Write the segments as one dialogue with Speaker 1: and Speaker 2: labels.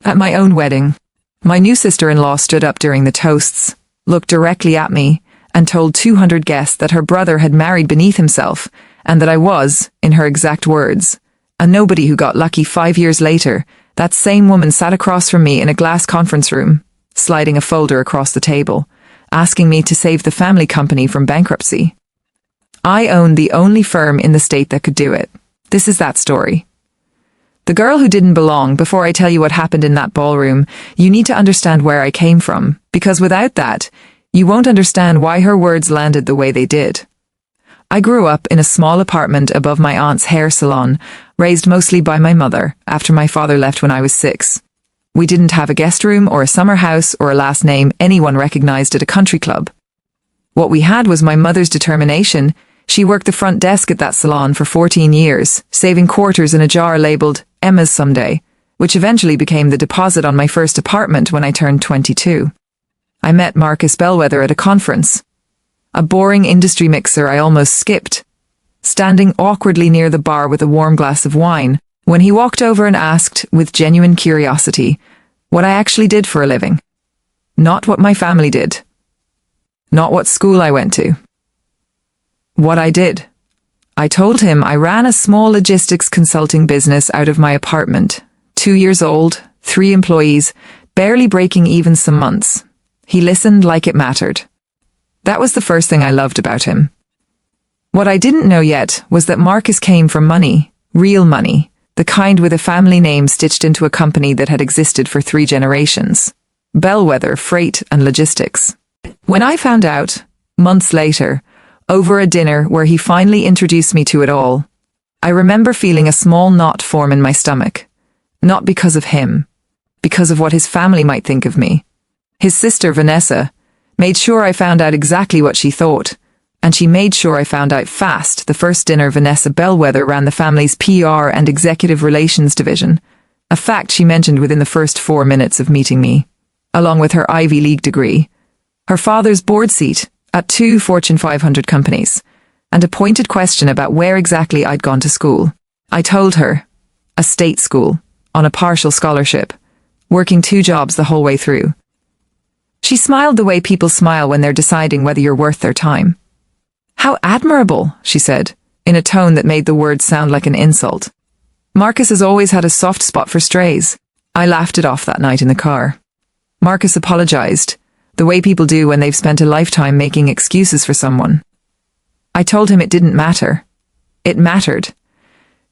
Speaker 1: At my own wedding, my new sister-in-law stood up during the toasts, looked directly at me, and told 200 guests that her brother had married beneath himself, and that I was, in her exact words, a nobody who got lucky 5 years later. That same woman sat across from me in a glass conference room, sliding a folder across the table, asking me to save the family company from bankruptcy. I owned the only firm in the state that could do it. This is that story. The girl who didn't belong. Before I tell you what happened in that ballroom, you need to understand where I came from, because without that, you won't understand why her words landed the way they did. I grew up in a small apartment above my aunt's hair salon, raised mostly by my mother after my father left when I was 6. We didn't have a guest room or a summer house or a last name anyone recognized at a country club. What we had was my mother's determination. She worked the front desk at that salon for 14 years, saving quarters in a jar labeled Emma's Someday, which eventually became the deposit on my first apartment when I turned 22. I met Marcus Bellwether at a conference. A boring industry mixer I almost skipped, standing awkwardly near the bar with a warm glass of wine, when he walked over and asked, with genuine curiosity, what I actually did for a living. Not what my family did. Not what school I went to. What I did. I told him I ran a small logistics consulting business out of my apartment. 2 years old, 3 employees, barely breaking even some months. He listened like it mattered. That was the first thing I loved about him. What I didn't know yet was that Marcus came from money, real money, the kind with a family name stitched into a company that had existed for 3 generations. Bellwether Freight and Logistics. When I found out, months later, over a dinner where he finally introduced me to it all, I remember feeling a small knot form in my stomach. Not because of him, because of what his family might think of me. His sister, Vanessa, made sure I found out exactly what she thought, and she made sure I found out fast. The first dinner, Vanessa Bellwether ran the family's PR and executive relations division, a fact she mentioned within the first 4 minutes of meeting me, along with her Ivy League degree, her father's board seat at 2 Fortune 500 companies, and a pointed question about where exactly I'd gone to school. I told her, a state school, on a partial scholarship, working 2 jobs the whole way through. She smiled the way people smile when they're deciding whether you're worth their time. How admirable, she said, in a tone that made the words sound like an insult. Marcus has always had a soft spot for strays. I laughed it off that night in the car. Marcus apologized, the way people do when they've spent a lifetime making excuses for someone. I told him it didn't matter. It mattered.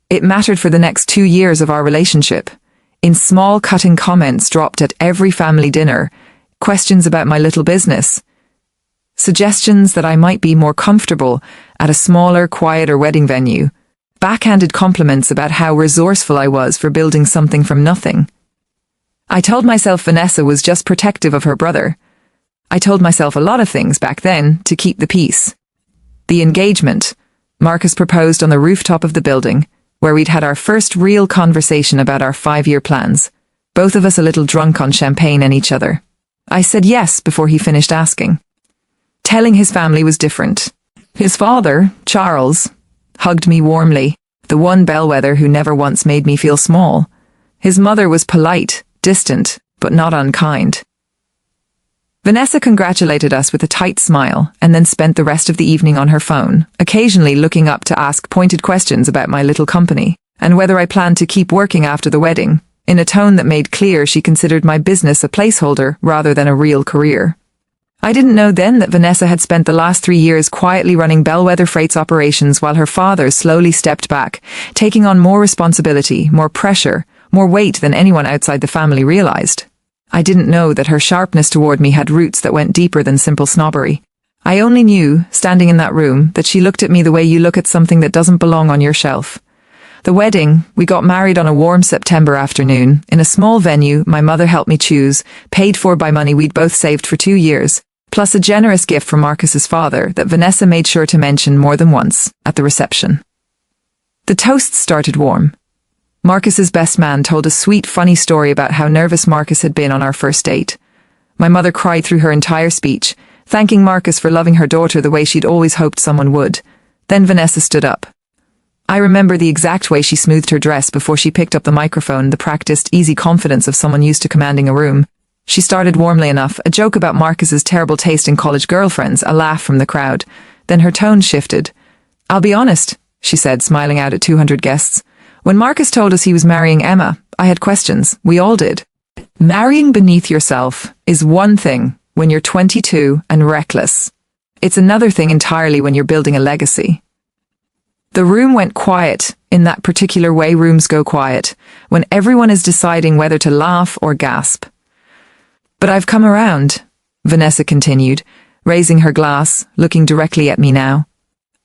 Speaker 1: It mattered for the next 2 years of our relationship. In small cutting comments dropped at every family dinner, questions about my little business, suggestions that I might be more comfortable at a smaller, quieter wedding venue, backhanded compliments about how resourceful I was for building something from nothing. I told myself Vanessa was just protective of her brother. I told myself a lot of things back then to keep the peace. The engagement, Marcus proposed on the rooftop of the building, where we'd had our first real conversation about our 5-year plans, both of us a little drunk on champagne and each other. I said yes before he finished asking. Telling his family was different. His father, Charles, hugged me warmly, the one Bellwether who never once made me feel small. His mother was polite, distant, but not unkind. Vanessa congratulated us with a tight smile and then spent the rest of the evening on her phone, occasionally looking up to ask pointed questions about my little company and whether I planned to keep working after the wedding, in a tone that made clear she considered my business a placeholder rather than a real career. I didn't know then that Vanessa had spent the last 3 years quietly running Bellwether Freight's operations while her father slowly stepped back, taking on more responsibility, more pressure, more weight than anyone outside the family realized. I didn't know that her sharpness toward me had roots that went deeper than simple snobbery. I only knew, standing in that room, that she looked at me the way you look at something that doesn't belong on your shelf. The wedding, we got married on a warm September afternoon, in a small venue my mother helped me choose, paid for by money we'd both saved for 2 years, plus a generous gift from Marcus's father that Vanessa made sure to mention more than once at the reception. The toasts started warm. Marcus's best man told a sweet, funny story about how nervous Marcus had been on our first date. My mother cried through her entire speech, thanking Marcus for loving her daughter the way she'd always hoped someone would. Then Vanessa stood up. I remember the exact way she smoothed her dress before she picked up the microphone, the practiced, easy confidence of someone used to commanding a room. She started warmly enough, a joke about Marcus's terrible taste in college girlfriends, a laugh from the crowd. Then her tone shifted. "I'll be honest," she said, smiling out at 200 guests. "When Marcus told us he was marrying Emma, I had questions. We all did. Marrying beneath yourself is one thing when you're 22 and reckless. It's another thing entirely when you're building a legacy." The room went quiet, in that particular way rooms go quiet, when everyone is deciding whether to laugh or gasp. "But I've come around," Vanessa continued, raising her glass, looking directly at me now.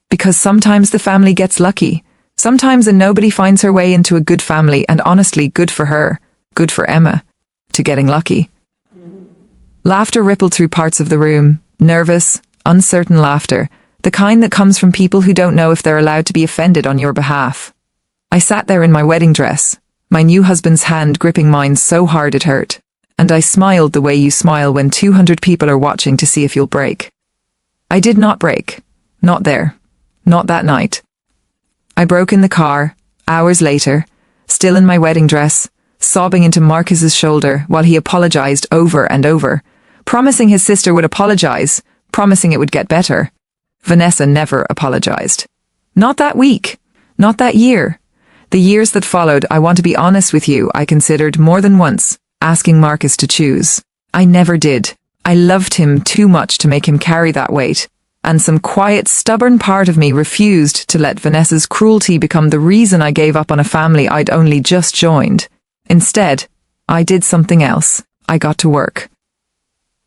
Speaker 1: "Because sometimes the family gets lucky. Sometimes a nobody finds her way into a good family, and honestly, good for her, good for Emma, to getting lucky." Laughter rippled through parts of the room, nervous, uncertain laughter, the kind that comes from people who don't know if they're allowed to be offended on your behalf. I sat there in my wedding dress, my new husband's hand gripping mine so hard it hurt, and I smiled the way you smile when 200 people are watching to see if you'll break. I did not break. Not there. Not that night. I broke in the car, hours later, still in my wedding dress, sobbing into Marcus's shoulder while he apologized over and over, promising his sister would apologize, promising it would get better. Vanessa never apologized. Not that week. Not that year. The years that followed, I want to be honest with you, I considered more than once asking Marcus to choose. I never did. I loved him too much to make him carry that weight, and some quiet, stubborn part of me refused to let Vanessa's cruelty become the reason I gave up on a family I'd only just joined. Instead, I did something else. I got to work.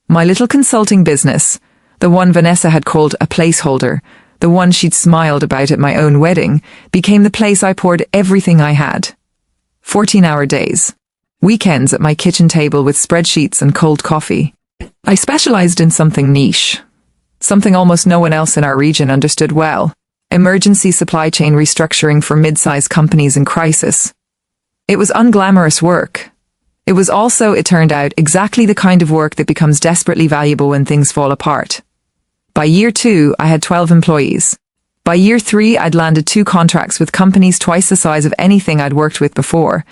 Speaker 1: My little consulting business, the one Vanessa had called a placeholder, the one she'd smiled about at my own wedding, became the place I poured everything I had. 14-hour days. Weekends at my kitchen table with spreadsheets and cold coffee. I specialized in something niche. Something almost no one else in our region understood well. Emergency supply chain restructuring for mid-sized companies in crisis. It was unglamorous work. It was also, it turned out, exactly the kind of work that becomes desperately valuable when things fall apart. By year 2, I had 12 employees. By year 3, I'd landed 2 contracts with companies twice the size of anything I'd worked with before.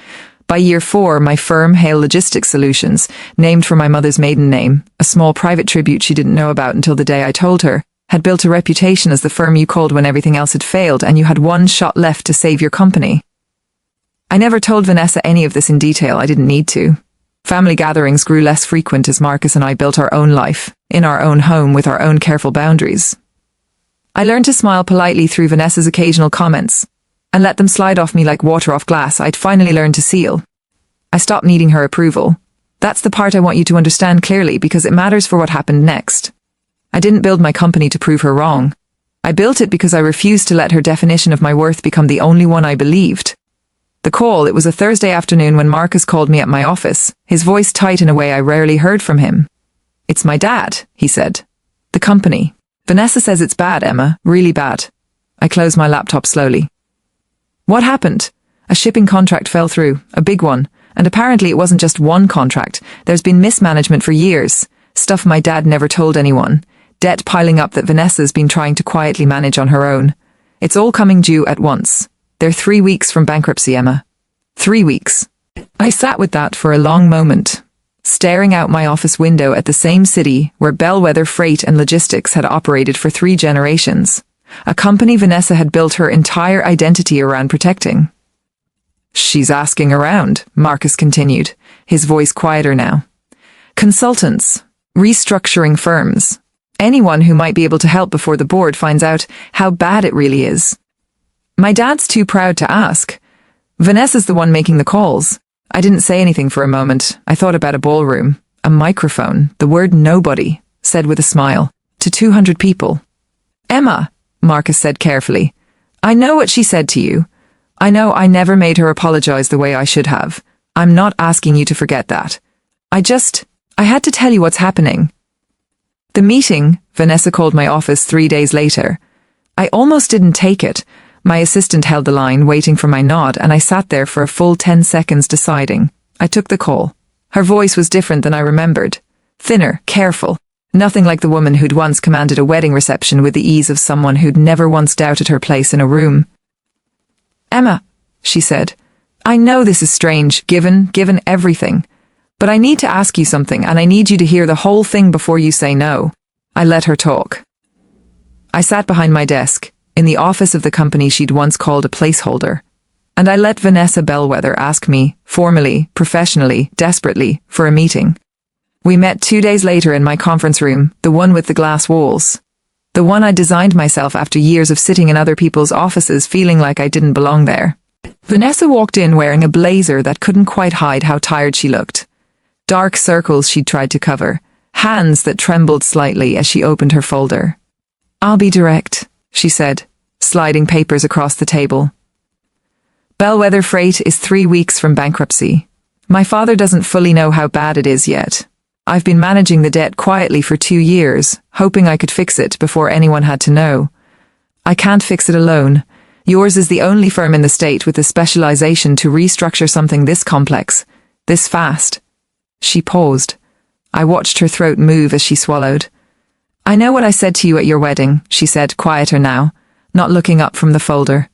Speaker 1: By year 4, my firm, Hale Logistics Solutions, named for my mother's maiden name, a small private tribute she didn't know about until the day I told her, had built a reputation as the firm you called when everything else had failed and you had one shot left to save your company. I never told Vanessa any of this in detail. I didn't need to. Family gatherings grew less frequent as Marcus and I built our own life, in our own home with our own careful boundaries. I learned to smile politely through Vanessa's occasional comments, and let them slide off me like water off glass I'd finally learned to seal. I stopped needing her approval. That's the part I want you to understand clearly because it matters for what happened next. I didn't build my company to prove her wrong. I built it because I refused to let her definition of my worth become the only one I believed. It was a Thursday afternoon when Marcus called me at my office, his voice tight in a way I rarely heard from him. "It's my dad," he said. "The company. Vanessa says it's bad, Emma, really bad." I closed my laptop slowly. "What happened?" "A shipping contract fell through, a big one, and apparently it wasn't just one contract. There's been mismanagement for years, stuff my dad never told anyone, debt piling up that Vanessa's been trying to quietly manage on her own. It's all coming due at once. They're 3 weeks from bankruptcy, Emma. 3 weeks." I sat with that for a long moment, staring out my office window at the same city where Bellwether Freight and Logistics had operated for 3 generations, a company Vanessa had built her entire identity around protecting. "She's asking around," Marcus continued, his voice quieter now. "Consultants, restructuring firms, anyone who might be able to help before the board finds out how bad it really is. My dad's too proud to ask. Vanessa's the one making the calls." I didn't say anything for a moment. I thought about a ballroom, a microphone, the word nobody, said with a smile, to 200 people. "Emma," Marcus said carefully, "I know what she said to you. I know I never made her apologize the way I should have. I'm not asking you to forget that. I had to tell you what's happening." The meeting, Vanessa called my office 3 days later. I almost didn't take it. My assistant held the line, waiting for my nod, and I sat there for a full 10 seconds deciding. I took the call. Her voice was different than I remembered. Thinner, careful. Nothing like the woman who'd once commanded a wedding reception with the ease of someone who'd never once doubted her place in a room. Emma, she said, I know this is strange, given everything. But I need to ask you something, and I need you to hear the whole thing before you say no. I let her talk. I sat behind my desk, in the office of the company she'd once called a placeholder, and I let Vanessa Bellwether ask me, formally, professionally, desperately, for a meeting. We met 2 days later in my conference room, the one with the glass walls. The one I designed myself after years of sitting in other people's offices feeling like I didn't belong there. Vanessa walked in wearing a blazer that couldn't quite hide how tired she looked. Dark circles she'd tried to cover, hands that trembled slightly as she opened her folder. I'll be direct, she said, sliding papers across the table. Bellwether Freight is 3 weeks from bankruptcy. My father doesn't fully know how bad it is yet. I've been managing the debt quietly for 2 years, hoping I could fix it before anyone had to know. I can't fix it alone. Yours is the only firm in the state with a specialization to restructure something this complex, this fast. She paused. I watched her throat move as she swallowed. I know what I said to you at your wedding, she said, quieter now, not looking up from the folder.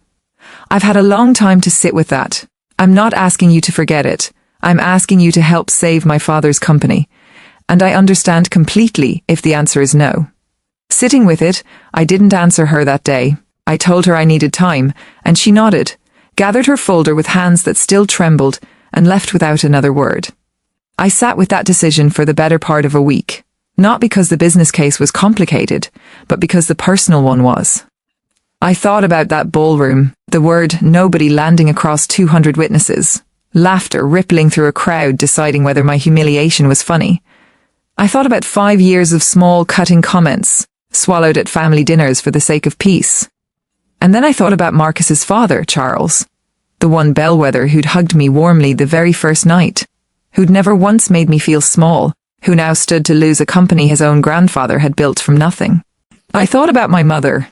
Speaker 1: I've had a long time to sit with that. I'm not asking you to forget it. I'm asking you to help save my father's company. And I understand completely if the answer is no. Sitting with it, I didn't answer her that day. I told her I needed time, and she nodded, gathered her folder with hands that still trembled, and left without another word. I sat with that decision for the better part of a week, not because the business case was complicated, but because the personal one was. I thought about that ballroom, the word nobody landing across 200 witnesses, laughter rippling through a crowd deciding whether my humiliation was funny. I thought about 5 years of small, cutting comments, swallowed at family dinners for the sake of peace. And then I thought about Marcus's father, Charles, the one Bellwether who'd hugged me warmly the very first night, who'd never once made me feel small, who now stood to lose a company his own grandfather had built from nothing. I thought about my mother,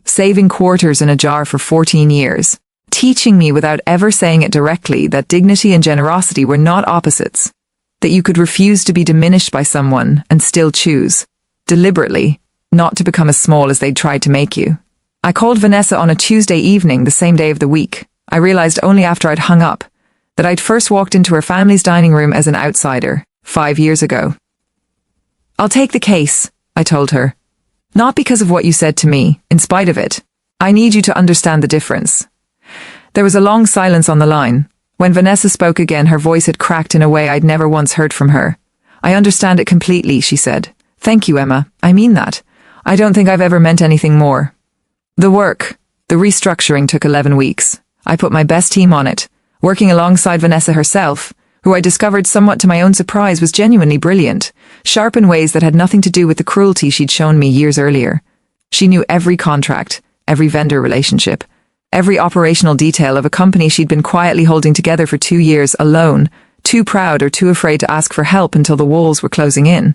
Speaker 1: saving quarters in a jar for 14 years, teaching me without ever saying it directly that dignity and generosity were not opposites, that you could refuse to be diminished by someone and still choose, deliberately, not to become as small as they'd tried to make you. I called Vanessa on a Tuesday evening, the same day of the week. I realized only after I'd hung up that I'd first walked into her family's dining room as an outsider, 5 years ago. I'll take the case, I told her. Not because of what you said to me, in spite of it. I need you to understand the difference. There was a long silence on the line. When Vanessa spoke again, her voice had cracked in a way I'd never once heard from her. I understand it completely, she said. Thank you, Emma. I mean that. I don't think I've ever meant anything more. The work, the restructuring took 11 weeks. I put my best team on it, working alongside Vanessa herself, who I discovered somewhat to my own surprise was genuinely brilliant, sharp in ways that had nothing to do with the cruelty she'd shown me years earlier. She knew every contract, every vendor relationship, every operational detail of a company she'd been quietly holding together for 2 years alone, too proud or too afraid to ask for help until the walls were closing in.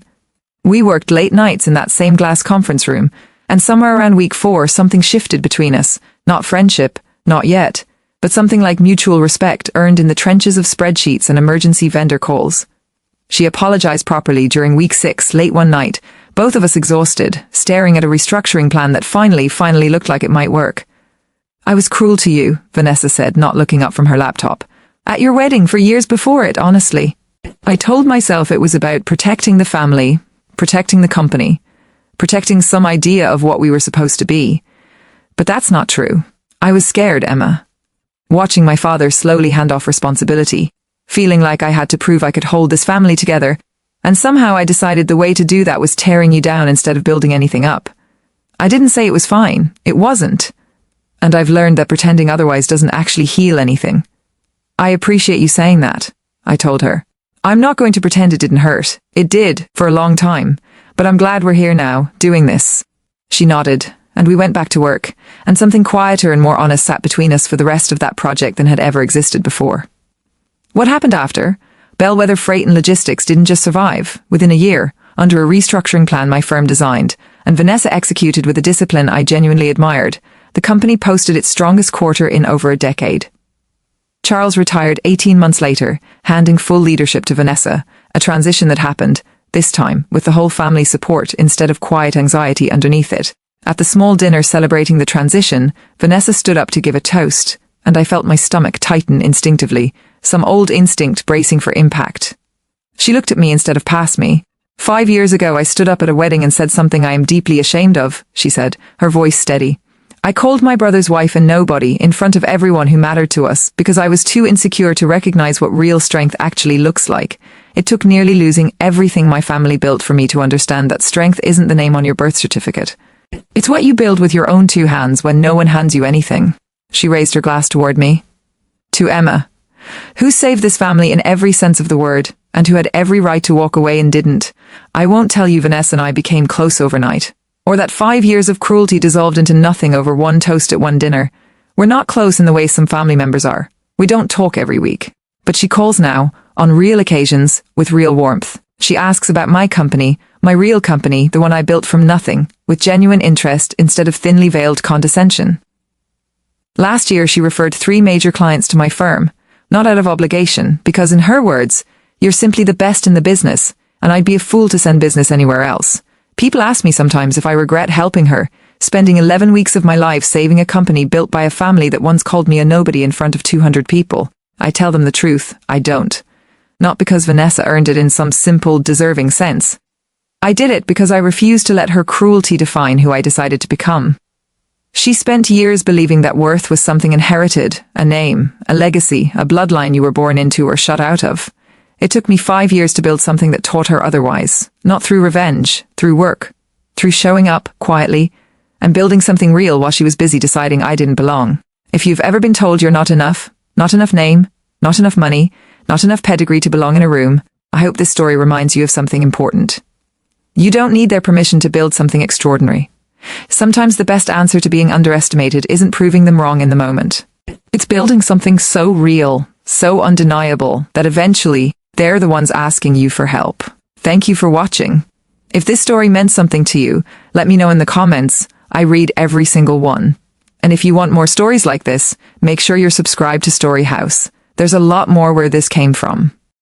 Speaker 1: We worked late nights in that same glass conference room, and somewhere around week 4 something shifted between us, not friendship, not yet, but something like mutual respect earned in the trenches of spreadsheets and emergency vendor calls. She apologized properly during week 6, late one night, both of us exhausted, staring at a restructuring plan that finally looked like it might work. I was cruel to you, Vanessa said, not looking up from her laptop. At your wedding, for years before it, honestly. I told myself it was about protecting the family, protecting the company, protecting some idea of what we were supposed to be. But that's not true. I was scared, Emma. Watching my father slowly hand off responsibility, feeling like I had to prove I could hold this family together, and somehow I decided the way to do that was tearing you down instead of building anything up. I didn't say it was fine. It wasn't. And I've learned that pretending otherwise doesn't actually heal anything. I appreciate you saying that, I told her. I'm not going to pretend it didn't hurt. It did, for a long time. But I'm glad we're here now, doing this. She nodded, and we went back to work, and something quieter and more honest sat between us for the rest of that project than had ever existed before. What happened after? Bellwether Freight and Logistics didn't just survive. Within a year, under a restructuring plan my firm designed, and Vanessa executed with a discipline I genuinely admired, the company posted its strongest quarter in over a decade. Charles retired 18 months later, handing full leadership to Vanessa, a transition that happened, this time, with the whole family's support instead of quiet anxiety underneath it. At the small dinner celebrating the transition, Vanessa stood up to give a toast, and I felt my stomach tighten instinctively, some old instinct bracing for impact. She looked at me instead of past me. 5 years ago I stood up at a wedding and said something I am deeply ashamed of, she said, her voice steady. I called my brother's wife a nobody in front of everyone who mattered to us because I was too insecure to recognize what real strength actually looks like. It took nearly losing everything my family built for me to understand that strength isn't the name on your birth certificate. It's what you build with your own 2 hands when no one hands you anything. She raised her glass toward me. To Emma, who saved this family in every sense of the word, and who had every right to walk away and didn't. I won't tell you Vanessa and I became close overnight, or that 5 years of cruelty dissolved into nothing over one toast at one dinner. We're not close in the way some family members are. We don't talk every week. But she calls now, on real occasions, with real warmth. She asks about my company, my real company, the one I built from nothing, with genuine interest instead of thinly veiled condescension. Last year she referred 3 major clients to my firm, not out of obligation, because in her words, you're simply the best in the business, and I'd be a fool to send business anywhere else. People ask me sometimes if I regret helping her, spending 11 weeks of my life saving a company built by a family that once called me a nobody in front of 200 people. I tell them the truth, I don't. Not because Vanessa earned it in some simple, deserving sense. I did it because I refused to let her cruelty define who I decided to become. She spent years believing that worth was something inherited, a name, a legacy, a bloodline you were born into or shut out of. It took me 5 years to build something that taught her otherwise, not through revenge, through work, through showing up quietly, and building something real while she was busy deciding I didn't belong. If you've ever been told you're not enough name, not enough money, not enough pedigree to belong in a room, I hope this story reminds you of something important. You don't need their permission to build something extraordinary. Sometimes the best answer to being underestimated isn't proving them wrong in the moment. It's building something so real, so undeniable, that eventually, they're the ones asking you for help. Thank you for watching. If this story meant something to you, let me know in the comments. I read every single one. And if you want more stories like this, make sure you're subscribed to Story House. There's a lot more where this came from.